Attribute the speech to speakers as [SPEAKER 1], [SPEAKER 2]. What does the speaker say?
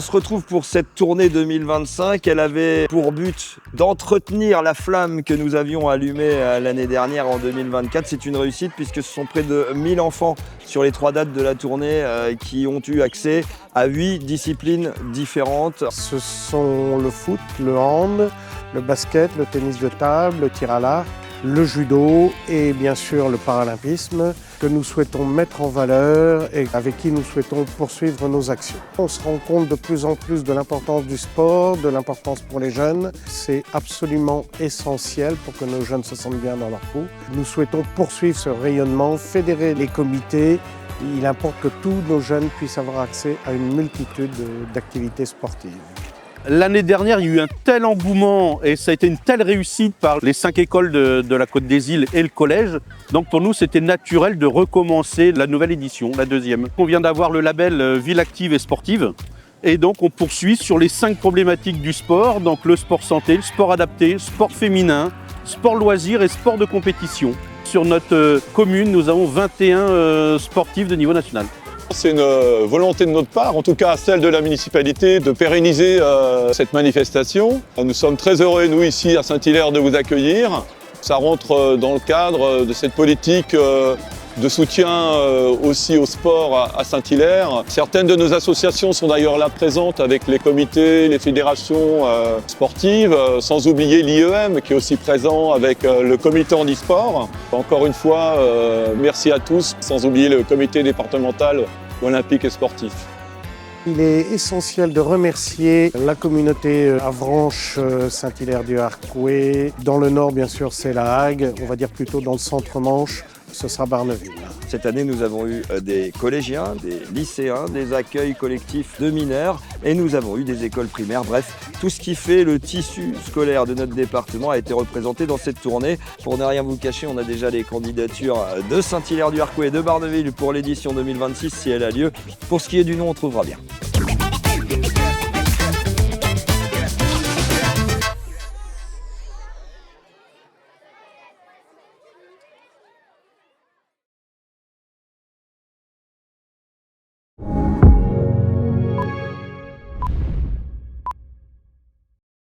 [SPEAKER 1] se retrouve pour cette tournée 2025. Elle avait pour but d'entretenir la flamme que nous avions allumée l'année dernière en 2024. C'est une réussite puisque ce sont près de 1000 enfants sur les 3 dates de la tournée qui ont eu accès à 8 disciplines différentes.
[SPEAKER 2] Ce sont le foot, le hand, le basket, le tennis de table, le tir à l'arc, le judo et bien sûr le paralympisme que nous souhaitons mettre en valeur et avec qui nous souhaitons poursuivre nos actions. On se rend compte de plus en plus de l'importance du sport, de l'importance pour les jeunes. C'est absolument essentiel pour que nos jeunes se sentent bien dans leur peau. Nous souhaitons poursuivre ce rayonnement, fédérer les comités. Il importe que tous nos jeunes puissent avoir accès à une multitude d'activités sportives.
[SPEAKER 3] L'année dernière, il y a eu un tel engouement et ça a été une telle réussite par les 5 écoles de la Côte des Îles et le collège. Donc pour nous, c'était naturel de recommencer la nouvelle édition, la 2e. On vient d'avoir le label Ville active et sportive. Et donc on poursuit sur les 5 problématiques du sport, donc le sport santé, le sport adapté, sport féminin, sport loisir et sport de compétition. Sur notre commune, nous avons 21 sportifs de niveau national.
[SPEAKER 4] C'est une volonté de notre part, en tout cas celle de la municipalité, de pérenniser cette manifestation. Nous sommes très heureux, nous ici à Saint-Hilaire, de vous accueillir. Ça rentre dans le cadre de cette politique de soutien aussi au sport à Saint-Hilaire. Certaines de nos associations sont d'ailleurs là présentes avec les comités, les fédérations sportives, sans oublier l'IEM qui est aussi présent avec le comité handisport. Encore une fois, merci à tous, sans oublier le comité départemental olympique et sportif.
[SPEAKER 2] Il est essentiel de remercier la communauté Avranches, Saint-Hilaire-du-Harcouët. Dans le nord, bien sûr, c'est la Hague. On va dire plutôt dans le centre-Manche, ce sera Barneville.
[SPEAKER 1] Cette année, nous avons eu des collégiens, des lycéens, des accueils collectifs de mineurs et nous avons eu des écoles primaires. Bref, tout ce qui fait le tissu scolaire de notre département a été représenté dans cette tournée. Pour ne rien vous cacher, on a déjà les candidatures de Saint-Hilaire-du-Harcouët et de Barneville pour l'édition 2026 si elle a lieu. Pour ce qui est du nom, on trouvera bien.